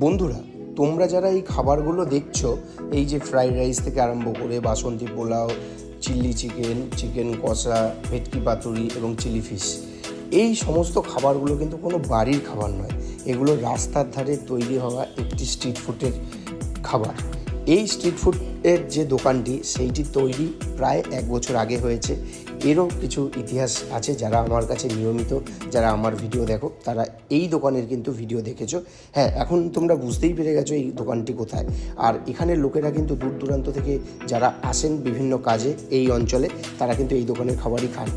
বন্ধুরা, তোমরা যারা এই খাবারগুলো দেখছো, এই যে ফ্রাইড রাইস থেকে আরম্ভ করে বাসন্তী পোলাও, চিলি চিকেন, চিকেন কষা, ভেটকি পাতুরি এবং চিলি ফিশ, এই সমস্ত খাবারগুলো কিন্তু কোনো বাড়ির খাবার নয়। এগুলো রাস্তার ধারে তৈরি হওয়া একটি স্ট্রিট ফুডের খাবার। এই স্ট্রিট ফুডের যে দোকানটি, সেইটি তৈরি প্রায় 1 বছর আগে হয়েছে। এরও কিছু ইতিহাস আছে। যারা আমার কাছে নিয়মিত, যারা আমার ভিডিও দেখো, তারা এই দোকানের কিন্তু ভিডিও দেখেছো। হ্যাঁ, এখন তোমরা বুঝতেই পেরে গেছো এই দোকানটি কোথায়। আর এখানের লোকেরা কিন্তু দূর দূরান্ত থেকে যারা আসেন বিভিন্ন কাজে এই অঞ্চলে, তারা কিন্তু এই দোকানের খাবারই খান।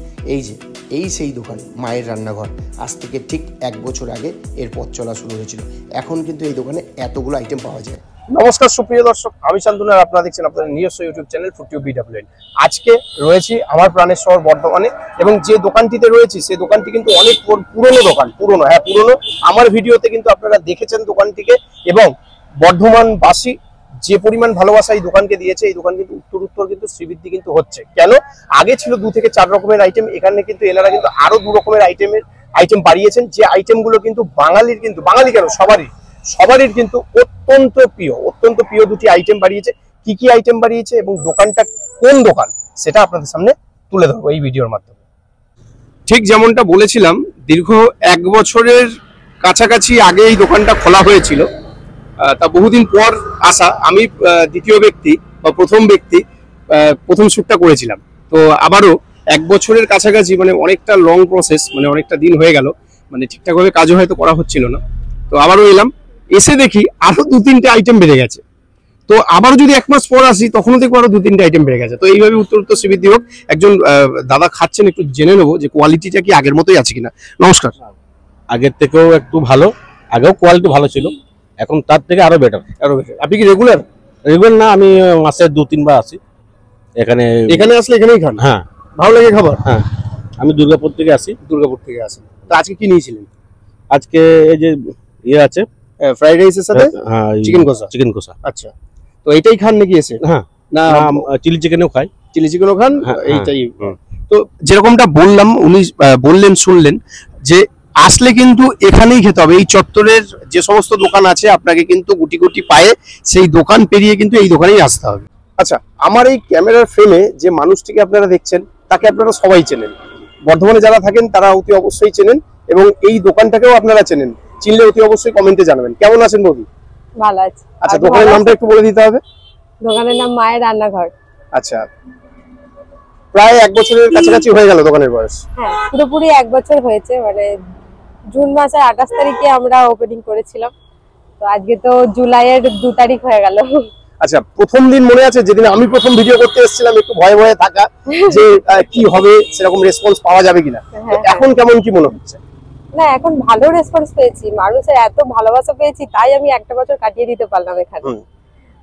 এই সেই দোকান, মায়ের রান্নাঘর। আজ থেকে ঠিক 1 বছর আগে এর পথ চলা শুরু হয়েছিল। এখন কিন্তু এই দোকানে এতগুলো আইটেম পাওয়া যায়। নমস্কার সুপ্রিয় দর্শক, আমি শান্তনু আর আপনারা দেখছেন আপনাদের নিজস্ব ইউটিউব চ্যানেল ফুডটিউব BWN। আজকে রয়েছি আমার প্রাণের শহর বর্ধমানে, এবং যে দোকানটিতে রয়েছি সেই দোকানটি কিন্তু অনেক পুরনো দোকান। পুরনো আমার ভিডিওতে কিন্তু আপনারা দেখেছেন দোকানটিকে, এবং বর্ধমানবাসী যে পরিমাণ ভালোবাসা এই দোকানকে দিয়েছে, এই দোকান কিন্তু উত্তর কিন্তু শ্রীবৃদ্ধি কিন্তু হচ্ছে। কেন? আগে ছিল 2 থেকে 4 রকমের আইটেম, এখানে কিন্তু এনারা কিন্তু আরো 2 রকমের আইটেম বাড়িয়েছেন। যে আইটেমগুলো কিন্তু বাঙালি কেন, সবারই কিন্তু অত্যন্ত প্রিয় 2টি আইটেম বাড়িয়েছে। কি কি আইটেম বাড়িয়েছে এবং দোকানটা কোন দোকান, সেটা আপনাদের সামনে তুলে ধরবো এই ভিডিওর মাধ্যমে। ঠিক যেমনটা বলেছিলাম, দীর্ঘ 1 বছরের কাছাকাছি আগে এই দোকানটা খোলা হয়েছিল। তা বহুদিন পর আসা আমি দ্বিতীয় ব্যক্তি বা প্রথম শ্যুটটা করেছিলাম। তো আবারও 1 বছরের কাছাকাছি, মানে অনেকটা লং প্রসেস, মানে অনেকটা দিন হয়ে গেল, মানে ঠিকঠাকভাবে কাজও হয়তো করা হচ্ছিল না। তো আবারও এলাম, এসে দেখি আরো 2-3টে আইটেম বেড়ে গেছে। তো আবার যদি 1 মাস পর আসি, তখনও দেখবো আরো 2-3টে আইটেম বেড়ে গেছে। তো এইভাবে উত্তর শ্রীবৃদ্ধি হোক। একজন দাদা খাচ্ছেন, একটু জেনে নেবো যে কোয়ালিটিটা কি আগের মতোই আছে কিনা। নমস্কার। আগের থেকেও একটু ভালো, আগেও কোয়ালিটি ভালো ছিল, এখন তার থেকে আরো বেটার। আপনি কি রেগুলার না, আমি মাসে 2-3 বার আসি এখানে আসলে এখানেই খান? হ্যাঁ, ভালো লাগে খাবার? হ্যাঁ, আমি দুর্গাপুর থেকে আসি। তো আজকে কি নিয়েছিলেন? আজকে এই যে ইয়ে আছে, ফ্রাইড রাইসের সাথে চিকেন কষা। আচ্ছা, তো এইটাই খান নাকি এসে? হ্যাঁ, না চিলি চিকেনও খাই। চিলি চিকেনও খান? এইটাই। তো যেরকমটা বললাম, উনি বললেন, শুনলেন যে আসলে কিন্তু এখানেই খেতে হবে। এই চত্বরের যে সমস্ত দোকান আছে, আপনাকে কিন্তু গুটি গুটি পায়ে সেই দোকান পেরিয়ে কিন্তু এই দোকানেই আসতে হবে। আচ্ছা, আমার এই ক্যামেরার ফ্রেমে যে মানুষটিকে আপনারা দেখছেন, তাকে আপনারা সবাই চেনেন। বর্ধমানে যারা থাকেন তারা অতি অবশ্যই চেনেন, এবং এই দোকানটাকেও আপনারা চেনেন। চিনলে অতি অবশ্যই কমেন্টে জানাবেন। কেমন আছেন বৌদি? ভালো আছি। আচ্ছা, দোকানের নামটা একটু বলে দিতে হবে। দোকানের নাম মায়ের রান্নাঘর। আচ্ছা, প্রায় 1 বছরের কাছাকাছি হয়ে গেল দোকানের বয়স? হ্যাঁ, পুরোপুরি 1 বছর হয়েছে। মানে জুন মাসের 28 তারিখে আমরা ওপেনিং করেছিলাম, তো আজকে তো জুলাইয়ের 2 তারিখ হয়ে গেল। আচ্ছা, প্রথম দিন মনে আছে যেদিন আমি প্রথম ভিডিও করতে এসেছিলাম, একটু ভয়ে থাকা যে কি হবে, সেরকম রেসপন্স পাওয়া যাবে কিনা? এখন কেমন কি মনে হচ্ছে? না, এখন ভালো রেসপন্স পেয়েছি, মানুষের এত ভালোবাসা পেয়েছি, তাই আমি 1টা বছর কাটিয়ে দিতে পারলাম এখানে।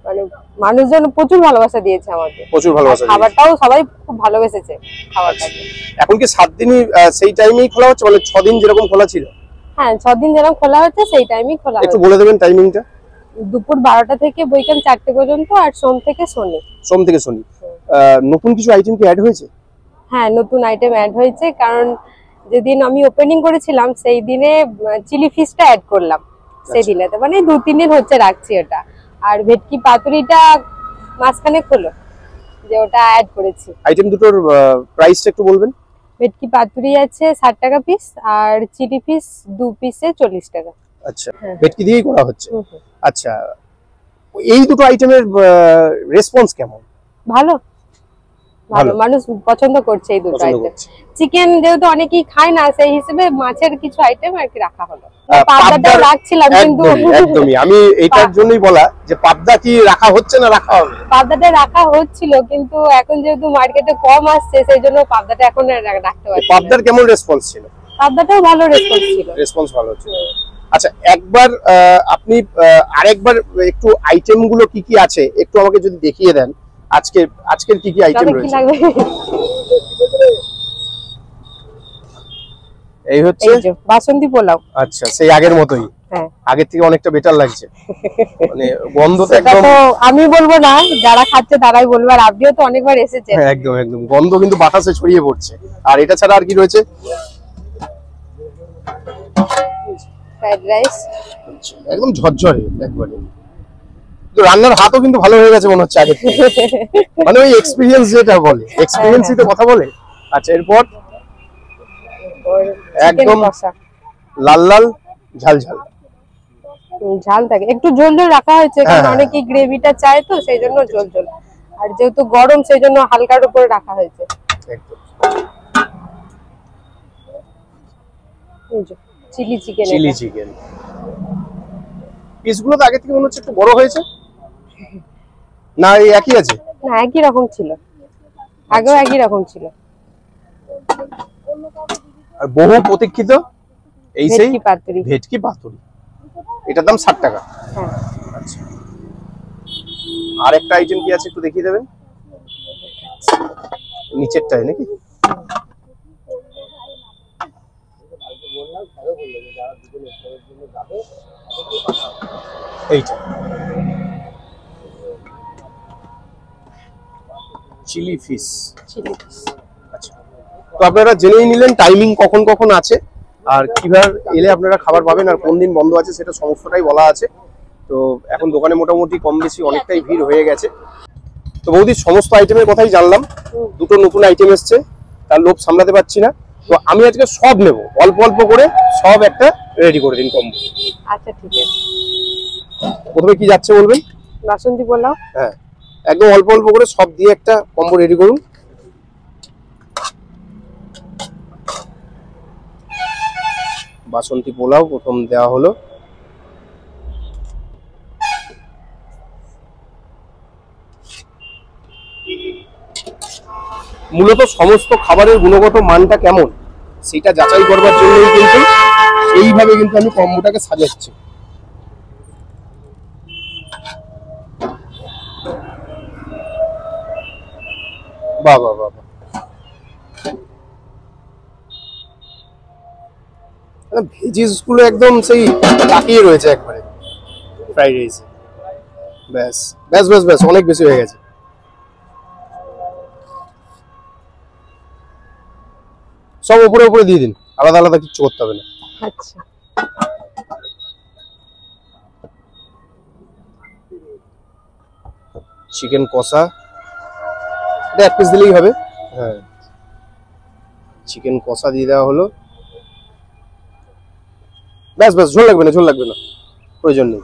মানে মানুষজন প্রচুর ভালোবাসা দিয়েছে আমাকে, প্রচুর ভালোবাসা। খাবারটাও সবাই খুব ভালোবেসেছে খাবারটাকে। এখন কি 7 দিনই সেই টাইমেই খোলা হচ্ছে, মানে 6 দিন যেরকম খোলা ছিল? হ্যাঁ, 6 দিন যেরকম খোলা হচ্ছে সেই টাইমেই খোলা হচ্ছে। একটু বলে দেবেন টাইমিংটা। দুপুর 12টা থেকে বৈকাল 4টে পর্যন্ত, আর সোম থেকে শনি। নতুন কিছু আইটেম কি অ্যাড হয়েছে? হ্যাঁ, নতুন আইটেম অ্যাড হয়েছে, কারণ যেদিন আমি ওপেনিং করেছিলাম সেই দিনে চিলি ফিশটা অ্যাড করলাম। সেই দিনে মানে 2-3 দিন হচ্ছে রাখছি ওটা। আর ভেটকি পাতুরিটা মাঝখানে হলো, যে ওটা অ্যাড করেছি। আইটেম দুটোর প্রাইসটা একটু বলবেন। ভেটকি পাতুরি আছে 60 টাকা পিস, আর চিলি ফিশ 2 পিসে 40 টাকা। আচ্ছা, ভেটকি দিয়েই করা হচ্ছে। আচ্ছা, এই দুটো আইটেমের রেসপন্স কেমন? ভালো, মানুষ পছন্দ করছে এই দুটো আইটেম। চিকেন যেহেতু অনেকেই খায় না, সেই হিসেবে মাছের কিছু আইটেম আর কি রাখা হলো। পাবদাটাও রাখছিলাম, কিন্তু একদমই আমি এইটার জন্যই বলা যে পাবদা কি রাখা হচ্ছে না রাখা হবে? পাবদাটা রাখা হচ্ছিল, কিন্তু এখন যেহেতু মার্কেটে কম আসছে, সেই জন্য পাবদাটা এখন রাখতে পারছি। পাবদার কেমন রেসপন্স ছিল? পাবদাটাও ভালো রেসপন্স ছিল। আচ্ছা, একবার আপনি আরেকবার একটু আইটেম গুলো কি কি আছে একটু আমাকে যদি দেখিয়ে দেন। আজকের কি কি আইটেম রয়েছে? এই হচ্ছে বাসন্তী পোলাও। আচ্ছা, সেই আগের মতোই? হ্যাঁ, আগের থেকে অনেকটা বেটার লাগছে। মানে গন্ধটা একদম, আমি বলবো না, যারা খাচ্ছে তারাই বলবে, আর আপনিও তো অনেকবার এসেছেন। একদম গন্ধ কিন্তু বাতাসে ছড়িয়ে পড়ছে। আর এটা ছাড়া আর কি রয়েছে? ফ্রাইড রাইস, আচ্ছা, একদম ঝরঝরে একবারে। তো রান্নার হাতও কিন্তু ভালো হয়ে গেছে মনে হচ্ছে আগে থেকে। মানে ওই এক্সপিরিয়েন্স যেটা বলে, এক্সপিরিয়েন্সই তো কথা বলে। আচ্ছা, এরপর একদম লাল লাল ঝাল ঝাল। ঝাল থাকে, একটু ঝোল ঝোল রাখা হয়েছে কারণ অনেকেই গ্রেভিটা চায় তো সেই জন্য ঝোল ঝোল, আর যেহেতু গরম সেই জন্য হালকার উপরে রাখা হয়েছে। একদম চিলি চিকেন, চিলি চিকেন পিসগুলো তো আগে থেকে মনে হচ্ছে একটু বড় হয়েছে, না এই একই আছে? না, একই রকম ছিল, আগেও একই রকম ছিল। আর বহু প্রতীক্ষিত এই সেই ভেটকি পাতুরি। ভেটকি পাতুরি, এটার দাম 60 টাকা। হ্যাঁ। আচ্ছা, আর একটা আইটেম কি আছে একটু দেখিয়ে দেবেন? নিচেরটাই নাকি? এইটা চিলি ফিশ। Chilli fish. আচ্ছা, তো আপনারা জেনেই নিলেন টাইমিং কখন কখন আছে আর কিভাবে এলে আপনারা খাবার পাবেন আর কোন দিন বন্ধ আছে সেটা সমস্তটাই বলা আছে। তো এখন দোকানে মোটামুটি কম বেশি অনেকটাই ভিড় হয়ে গেছে। তো বৌদি সমস্ত আইটেমের কথাই জানলাম, দুটো নতুন আইটেম এসছে, তার লোভ সামলাতে পারছি না। তো আমি আজকে সব নেব, অল্প অল্প করে সব একটা রেডি করে দিন কম্বো। আচ্ছা ঠিক আছে, প্রথমে কি যাচ্ছে বলবেন? বাসন্তী পোলাও। হ্যাঁ, একদম অল্প অল্প করে সব দিয়ে একটা কম্বো রেডি করুন। বাসন্তী পোলাও প্রথম দেওয়া হলো। মূলত সমস্ত খাবারের গুণগত মানটা কেমন সেটা যাচাই করবার জন্যই কিন্তু এইভাবে কিন্তু আমি কম্বোটাকে সাজাচ্ছি। বাহ বাহ বাহ, ভেজিস গুলো একদম সেই তাকিয়ে রয়েছে একবারে ফ্রাইড রাইস। ব্যাস ব্যাস ব্যাস ব্যাস, অনেক বেশি হয়ে গেছে। সব উপরে উপরে দিয়ে দিন, আলাদা আলাদা কিছু করতে হবে না। আচ্ছা, চিকেন কষা এটা এক পিস দিলেই হবে। হ্যাঁ, চিকেন কষা দিয়ে দেওয়া হলো। ব্যাস ব্যাস, ঝোল লাগবে না, ঝোল লাগবে না, প্রয়োজন নেই।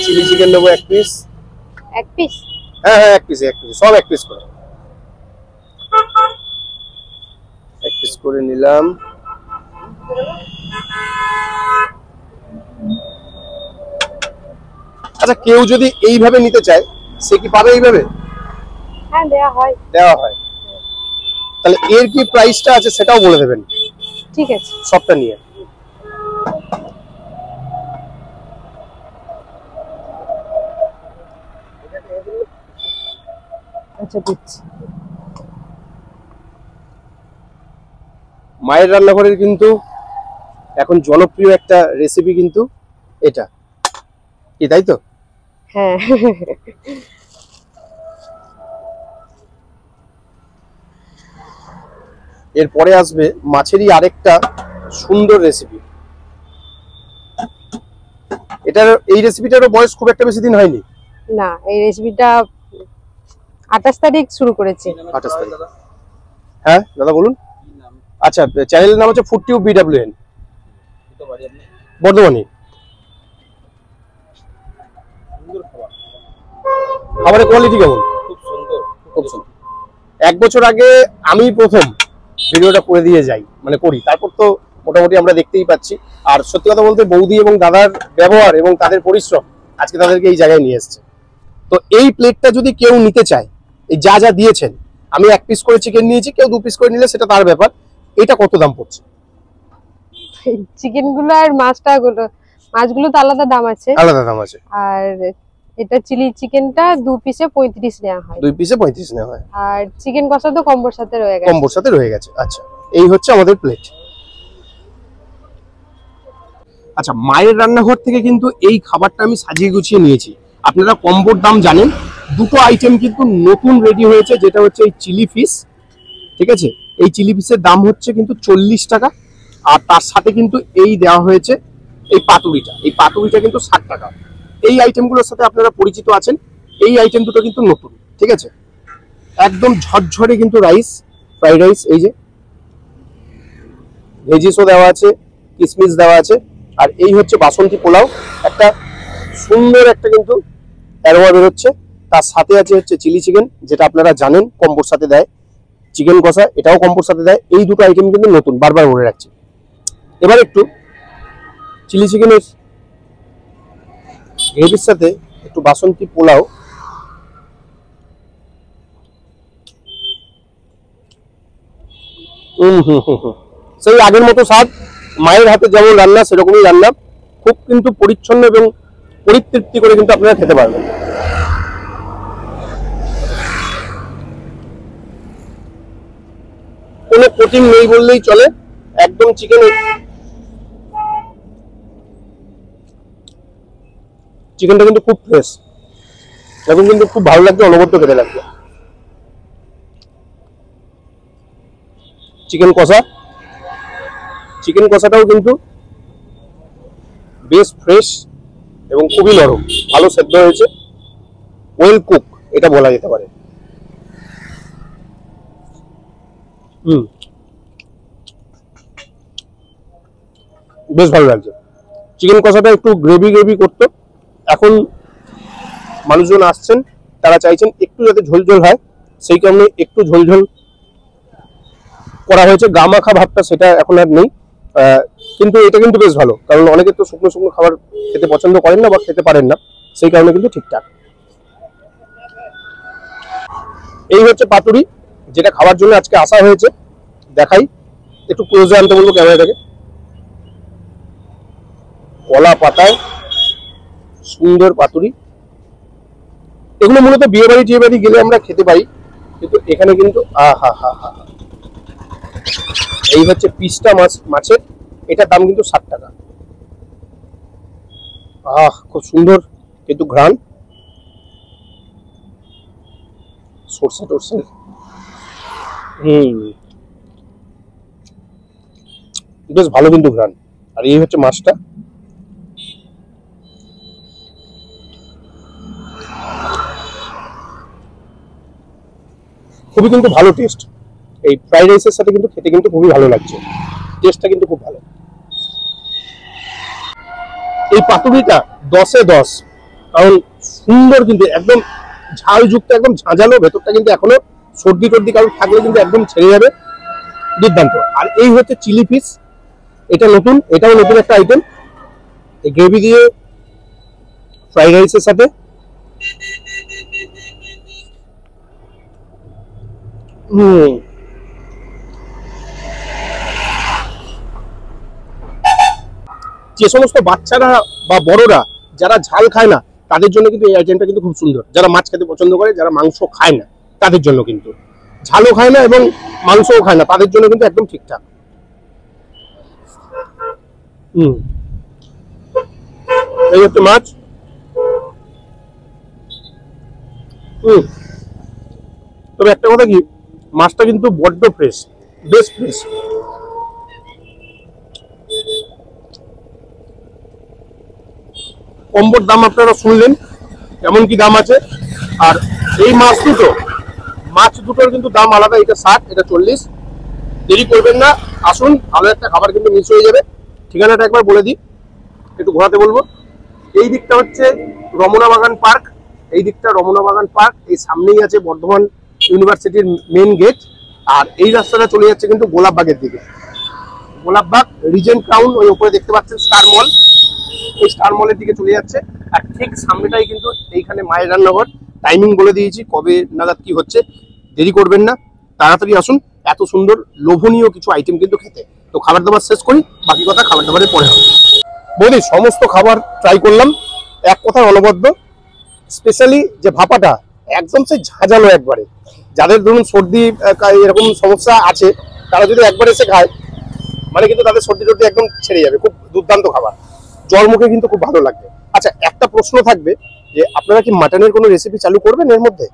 চিলি চিকেন নেবো এক পিস। এক পিস? হ্যাঁ হ্যাঁ, এক পিস, এক পিস, সব এক পিস করে, এক পিস করে নিলাম। আচ্ছা, কেউ যদি এইভাবে নিতে চায় সে কি পাবে এইভাবে? হ্যাঁ, দেওয়া হয়। দেওয়া হয়। তাহলে এর কি প্রাইসটা আছে সেটাও বলে দেবেন। ঠিক আছে, সবটা নিয়ে। আচ্ছা দিচ্ছি। মায়ের রান্নাঘরের কিন্তু এখন জনপ্রিয় একটা রেসিপি কিন্তু এটা, কি তাই তো? হ্যাঁ। এরপরে আসবে মাছেরই আরেকটা সুন্দর রেসিপি। এই রেসিপিটারও বয়স খুব একটা বেশি দিন হয়নি। না, এই রেসিপিটা 28 তারিখ শুরু করেছি। 28 তারিখ। হ্যাঁ দাদা বলুন। আচ্ছা, চ্যানেলের নাম হচ্ছে ফুড টিউব BWN, বর্ধমানে। খাবারের কোয়ালিটি কেমন? খুব সুন্দর, খুব সুন্দর। 1 বছর আগে আমি প্রথম ভিডিওটা করে দিয়ে যাই, মানে করি, তারপর তো মোটামুটি আমরা দেখতেই পাচ্ছি। আর সত্যি কথা বলতে বৌদি এবং দাদার ব্যবহার এবং তাদের পরিশ্রম আজকে তাদেরকে এই জায়গায় নিয়ে এসছে। তো এই প্লেটটা যদি কেউ নিতে চায়, এই যা যা দিয়েছেন, আমি 1 পিস করে চিকেন নিয়েছি, কেউ 2 পিস করে নিলে সেটা তার ব্যাপার। এটা কত দাম পড়ছে? চিকেন গুলো আর মাছগুলো তো আলাদা দাম আছে। আলাদা দাম আছে। আর এটা চিলি চিকেনটা 2 পিসে 35 নেওয়া হয়। 2 পিসে 35 নেওয়া হয়। আর চিকেন কষা তো কম্বোর সাথে রয়ে গেছে। কম্বোর সাথে রয়ে গেছে। আচ্ছা, এই হচ্ছে আমাদের প্লেট। আচ্ছা, মায়ের রান্নাঘর থেকে কিন্তু এই খাবারটা আমি সাজিয়ে গুছিয়ে নিয়েছি। আপনারা কম্বোর দাম জানেন। দুটো আইটেম কিন্তু নতুন রেডি হয়েছে, যেটা হচ্ছে এই চিলি ফিশ, ঠিক আছে, এই চিলি পিসের দাম হচ্ছে কিন্তু 40 টাকা, আর তার সাথে কিন্তু এই দেওয়া হয়েছে এই পাতুরিটা কিন্তু 60 টাকা। এই আইটেমগুলোর সাথে আপনারা পরিচিত আছেন। এই আইটেম দুটো কিন্তু নতুন, ঠিক আছে? একদম ঝরঝরে কিন্তু রাইস, ফ্রাইড রাইস, এই যে ভেজিসও দেওয়া আছে, কিশমিশ দেওয়া আছে, আর এই হচ্ছে বাসন্তী পোলাও। একটা সুন্দর একটা কিন্তু অ্যারোমা বেরোচ্ছে। তার সাথে আছে হচ্ছে চিলি চিকেন, যেটা আপনারা জানেন কম্বোর সাথে দেয়, চিকেন কষা এটাও কম্বোর সাথে দেয়। এই দুটো আইটেম কিন্তু নতুন, বারবার বলে রাখছি। এবার একটু চিলি চিকেনের গ্রেভির সাথে একটু বাসন্তী পোলাও, সেই আগের মতো স্বাদ, মায়ের হাতে যেমন রান্না সেরকমই রান্না, খুব কিন্তু পরিচ্ছন্ন এবং পরিতৃপ্তি করে কিন্তু আপনারা খেতে পারবেন। কোনো কোটিং নেই বললেই চলে, একদম চিকেনটা কিন্তু খুব ফ্রেশ, এখন কিন্তু খুব ভালো লাগছে, অনবদ্য খেতে লাগছে। চিকেন কষাটাও কিন্তু বেশ ফ্রেশ এবং খুবই নরম, ভালো সেদ্ধ হয়েছে, ওয়েল কুক এটা বলা যেতে পারে। বেশ ভালো লাগছে। চিকেন কষাটা একটু গ্রেভি করতো, এখন মানুষজন আসছেন, তারা চাইছেন একটু যাতে ঝোলঝোল হয়, সেই কারণে একটু ঝোলঝোল করা হয়েছে। গামাখা ভাবটা সেটা এখন আর নেই, কিন্তু এটা কিন্তু বেশ ভালো, কারণ অনেকে তো শুকনো শুকনো খাবার খেতে পছন্দ করেন না বা খেতে পারেন না, সেই কারণে কিন্তু ঠিকঠাক। এই হচ্ছে পাতুরি, যেটা খাওয়ার জন্য আজকে আসা হয়েছে। দেখাই, একটু ক্লোজে আনতে বলবো ক্যামেরাটাকে। কলা পাতায় সুন্দর পাতুরি, এগুলো মূলত বিয়ে বাড়ি গেলে আমরা খেতে পাই, কিন্তু এখানে কিন্তু এই হচ্ছে পিসটা মাছের, এটার দাম কিন্তু 60 টাকা। খুব সুন্দর কিন্তু ঘ্রাণ, সরষে টরষে, বেশ ভালো কিন্তু ঘ্রাণ। আর এই হচ্ছে মাছটা, খুবই কিন্তু ভালো টেস্ট। এই ফ্রাইড রাইসের সাথে কিন্তু খেতে কিন্তু খুবই ভালো লাগছে, টেস্টটা কিন্তু খুব ভালো। এই পাতুরিটা 10-এ 10, কারণ সুন্দর কিন্তু একদম ঝালযুক্ত, একদম ঝাঁঝালো, ভেতরটা কিন্তু এখনো সর্দি টর্দি কারণ থাকলে কিন্তু একদম ছেড়ে যাবে, দুর্দান্ত। আর এই হচ্ছে চিলি ফিশ, এটা নতুন, এটাও নতুন একটা আইটেম। এই গ্রেভি দিয়ে ফ্রাইড রাইসের সাথে যে সমস্ত বাচ্চারা বা বড়রা যারা ঝাল খায় না, তাদের জন্য কিন্তু এই আইটেমটা কিন্তু খুব সুন্দর। যারা মাছ খেতে পছন্দ করে, যারা মাংস খায় না, তাদের জন্য কিন্তু, ঝালও খায় না এবং মাংসও খায় না, তাদের জন্য কিন্তু একদম ঠিকঠাক। এই হচ্ছে মাছ। তবে একটা কথা কি, মাছটা কিন্তু বড্ড ফ্রেশ, বেশ ফ্রেশ। কম্বোর দাম আপনারা শুনলেন কেমন কি দাম আছে। আর এই মাছ দুটোর কিন্তু দাম আলাদা, এটা 60, এটা 40। দেরি করবেন না, আসুন, ভালো একটা খাবার কিন্তু মিস হয়ে যাবে। ঠিকানাটা একবার বলে দিই, একটু ঘোরাতে বলবো। এই দিকটা হচ্ছে রমনা বাগান পার্ক, এই সামনেই আছে বর্ধমান ইউনিভার্সিটির মেন গেট। আর এই রাস্তাটা চলে যাচ্ছে কিন্তু গোলাপবাগের দিকে, গোলাপবাগ রিজেন্ট টাউন, ওই উপরে দেখতে পাচ্ছেন স্টার মল, এই স্টার মলের দিকে চলে যাচ্ছে। আর ঠিক সামনেটাই কিন্তু এইখানে মায়ের রান্নাঘর। টাইমিং বলে দিয়েছি কবে নাগাদ কি হচ্ছে, দেরি করবেন না, তাড়াতাড়ি আসুন। এত সুন্দর লোভনীয় কিছু আইটেম কিন্তু খেতে। তো খাবার দাবার শেষ করি, বাকি কথা খাবার দাবারের পরে হবে। বৌদি, সমস্ত খাবার ট্রাই করলাম, এক কথায় অনবদ্য। স্পেশালি যে ভাপাটা একদম সেই ঝাঁঝালো একবারে, যাদের ধরুন সর্দি এরকম সমস্যা আছে, তারা যদি একবার এসে খায়, মানে কিন্তু তাদের সর্দি টর্দি একদম ছেড়ে যাবে। খুব দুর্দান্ত খাবার, জল মুখে কিন্তু খুব ভালো লাগবে। আচ্ছা, একটা প্রশ্ন থাকবে যে আপনারা কি মাটনের কোনো রেসিপি চালু করবেন এর মধ্যে?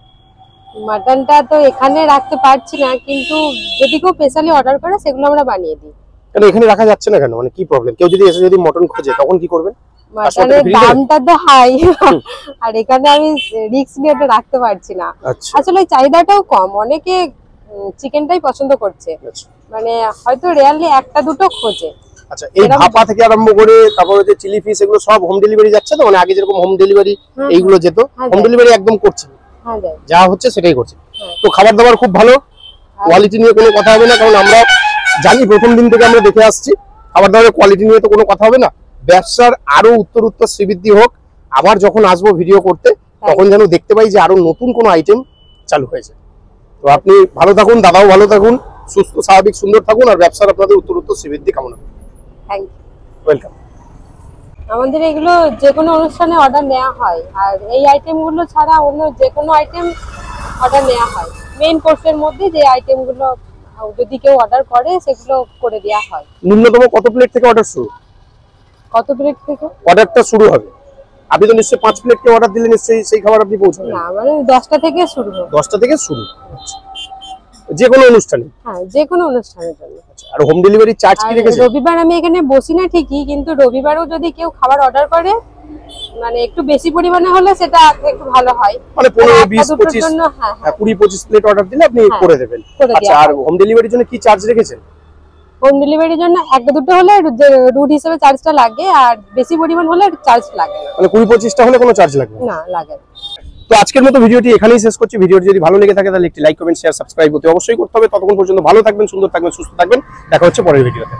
মাটনটা তো এখানে রাখতে পারছি না, কিন্তু যদি কেউ স্পেশালি অর্ডার করে সেগুলো আমরা বানিয়ে দিই। কেন এখানে রাখা যাচ্ছে না কেন, মানে কি প্রবলেম? কেউ যদি এসে যদি মটন খোঁজে তখন কি করবেন? মাটনের দামটা তো হাই, আর এখানে আমি রিস্ক নিয়ে ওটা রাখতে পারছি না। আচ্ছা আসলে চাহিদাটাও কম, অনেকে চিকেনটাই পছন্দ করছে, আচ্ছা। মানে হয়তো রেয়ারলি একটা দুটো খোঁজে। আচ্ছা, এই ভাপা থেকে আরম্ভ করে তারপরে যে চিলি ফিশ এগুলো সব হোম ডেলিভারি যাচ্ছে তো? মানে আগে যেরকম হোম ডেলিভারি এইগুলো যেত, হোম ডেলিভারি একদম করছে? হ্যাঁ যায়। যা হচ্ছে সেটাই করছে। তো খাবার দাবার খুব ভালো, কোয়ালিটি নিয়ে কোনো কথা হবে না, কারণ আমরা জানি প্রথম দিন থেকে আমরা দেখে আসছি খাবার দাবারের কোয়ালিটি নিয়ে তো কোনো কথা হবে না। ব্যবসার আরো উত্তর শ্রীবৃদ্ধি হোক। আবার যখন আসবো ভিডিও করতে তখন যেন দেখতে পাই যে আরো নতুন কোনো আইটেম চালু হয়েছে। তো আপনি ভালো থাকুন, দাদাও ভালো থাকুন, সুস্থ স্বাভাবিক সুন্দর থাকুন, আর ব্যবসার আপনাদের উত্তর শ্রীবৃদ্ধি কামনা করি। Thank you. ওয়েলকাম। আমাদের এগুলো যে কোনো অনুষ্ঠানে অর্ডার নেওয়া হয়, আর এই আইটেমগুলো ছাড়া অন্য যে কোনো আইটেম অর্ডার নেওয়া হয়। মেইন কোর্সের মধ্যে যে আইটেমগুলো যদি কেউ অর্ডার করে সেগুলো করে দেওয়া হয়। ন্যূনতম কত প্লেট থেকে অর্ডার শুরু? কত প্লেট থেকে অর্ডারটা শুরু হবে? আপনি তো নিশ্চয়ই 5 প্লেট কে অর্ডার দিলে নিশ্চয়ই সেই খাবার আপনি পৌঁছাবেন না, মানে 10টা থেকে শুরু হয়। 10টা থেকে শুরু, যে কোনো অনুষ্ঠানে? হ্যাঁ, যে কোনো অনুষ্ঠানের জন্য। আর হোম ডেলিভারি চার্জ কি আর রেখেছেন? রবিবার আমি এখানে বসি না ঠিকই, কিন্তু রবিবারও যদি কেউ খাবার অর্ডার করে, মানে একটু বেশি পরিমাণে হলে সেটা একটু ভালো হয়। মানে 15 একটা 20 দুটোর 25 জন্য, হ্যাঁ হ্যাঁ 20-25 প্লেট অর্ডার দিলে আপনি হ্যাঁ, করে দেবেন। করে আচ্ছা, দেওয়া আর হয়। হোম ডেলিভারির জন্য কি চার্জ রেখেছেন? হোম ডেলিভারির জন্য একটা দুটো হলে রুট হিসেবে চার্জটা লাগে, আর বেশি পরিমাণ হলে চার্জ লাগে না। মানে 20-25টা হলে কোনো চার্জ লাগবে না? না, লাগে না। তো আজকের মতো ভিডিওটি এখানেই শেষ করছি। ভিডিওটি যদি ভালো লেগে থাকে তাহলে একটি লাইক, কমেন্ট, শেয়ার, সাবস্ক্রাইব অতি অবশ্যই করতে হবে। ততক্ষণ পর্যন্ত ভালো থাকবেন, সুন্দর থাকবেন, সুস্থ থাকবেন। দেখা হচ্ছে পরের ভিডিওতে।